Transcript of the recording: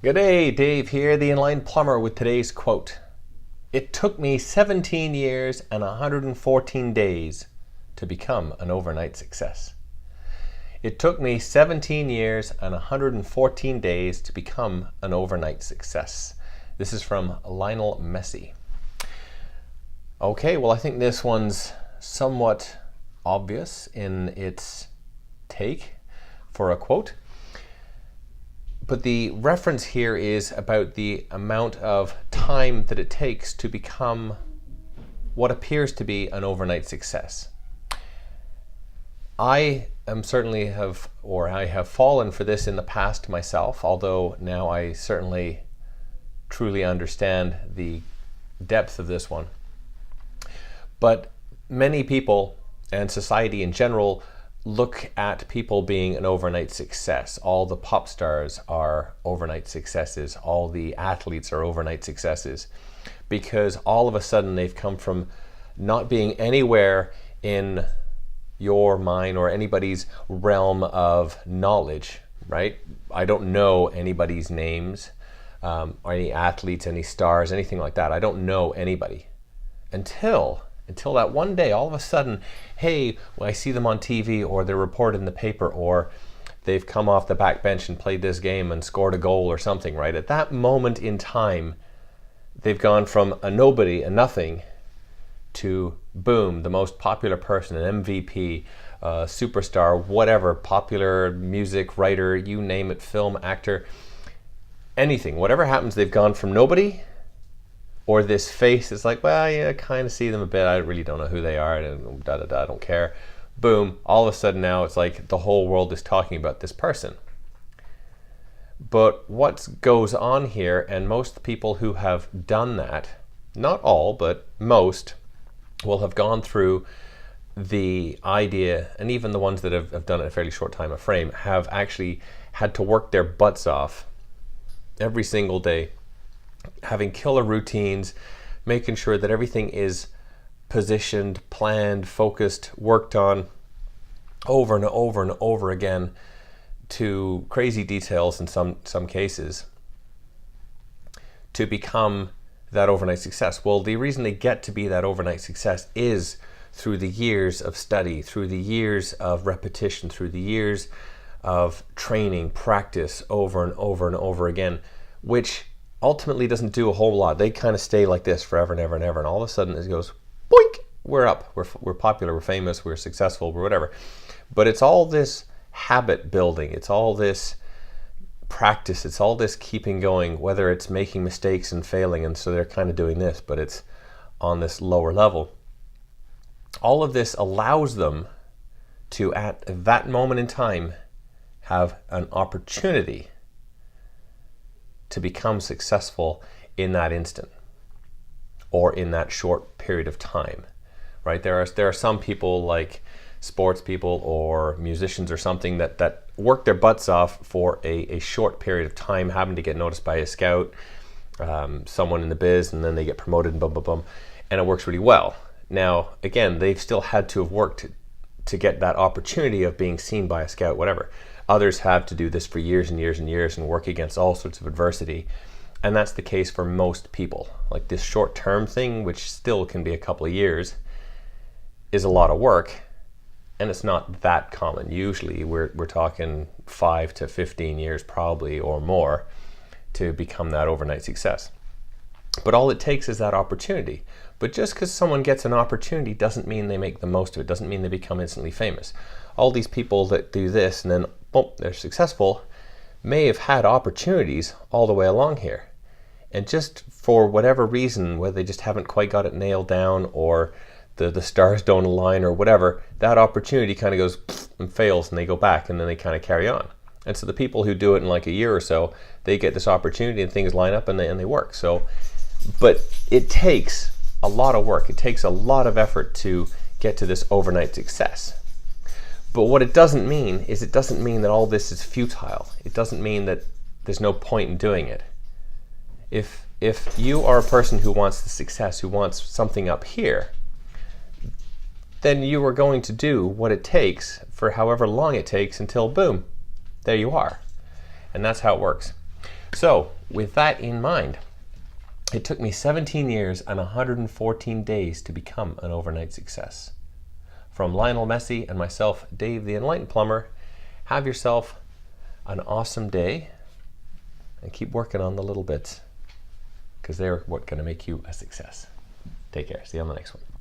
G'day, Dave here, the inline plumber, with today's quote. It took me 17 years and 114 days to become an overnight success. It took me 17 years and 114 days to become an overnight success. This is from Lionel Messi. Okay, well, I think this one's somewhat obvious in its take for a quote. But the reference here is about the amount of time that it takes to become what appears to be an overnight success. I have fallen for this in the past myself, although now I certainly truly understand the depth of this one. But many people and society in general look at people being an overnight success. All the pop stars are overnight successes. All the athletes are overnight successes, because all of a sudden they've come from not being anywhere in your mind or anybody's realm of knowledge, right? I don't know anybody's names, or any athletes, any stars, anything like that. I don't know anybody until that one day, all of a sudden, hey, when I see them on TV, or they're reported in the paper, or they've come off the back bench and played this game and scored a goal or something, right? At that moment in time, they've gone from a nobody, a nothing, to boom, the most popular person, an MVP, superstar, whatever, popular music writer, you name it, film actor, anything. Whatever happens, they've gone from nobody, or this face is like, well, yeah, I kind of see them a bit. I really don't know who they are. I don't care. Boom. All of a sudden now it's like the whole world is talking about this person. But what goes on here, and most people who have done that, not all, but most, will have gone through the idea, and even the ones that have done it in a fairly short time of frame, have actually had to work their butts off every single day, having killer routines, making sure that everything is positioned, planned, focused, worked on over and over and over again to crazy details in some cases, to become that overnight success. Well, the reason they get to be that overnight success is through the years of study, through the years of repetition, through the years of training, practice over and over and over again, which ultimately doesn't do a whole lot. They kind of stay like this forever and ever and ever, and all of a sudden it goes, boink, we're up, we're popular, we're famous, we're successful, we're whatever. But it's all this habit building, it's all this practice, it's all this keeping going, whether it's making mistakes and failing, and so they're kind of doing this, but it's on this lower level. All of this allows them to, at that moment in time, have an opportunity to become successful in that instant, or in that short period of time, right? There are some people, like sports people or musicians or something, that work their butts off for a short period of time, having to get noticed by a scout, someone in the biz, and then they get promoted and boom, boom, boom, and it works really well. Now, again, they've still had to have worked to get that opportunity of being seen by a scout, whatever. Others have to do this for years and years and years and work against all sorts of adversity. And that's the case for most people. Like this short-term thing, which still can be a couple of years, is a lot of work. And it's not that common. Usually we're talking 5 to 15 years probably, or more, to become that overnight success. But all it takes is that opportunity. But just because someone gets an opportunity doesn't mean they make the most of it, doesn't mean they become instantly famous. All these people that do this and then, boom, they're successful, may have had opportunities all the way along here. And just for whatever reason, whether they just haven't quite got it nailed down, or the stars don't align or whatever, that opportunity kind of goes and fails, and they go back, and then they kind of carry on. And so the people who do it in like a year or so, they get this opportunity and things line up and they work. So, but it takes a lot of work. It takes a lot of effort to get to this overnight success. But what it doesn't mean is, it doesn't mean that all this is futile. It doesn't mean that there's no point in doing it. If you are a person who wants the success, who wants something up here, then you are going to do what it takes for however long it takes until boom, there you are. And that's how it works. So with that in mind, it took me 17 years and 114 days to become an overnight success. From Lionel Messi and myself, Dave the Enlightened Plumber, have yourself an awesome day and keep working on the little bits, because they're what's going to make you a success. Take care. See you on the next one.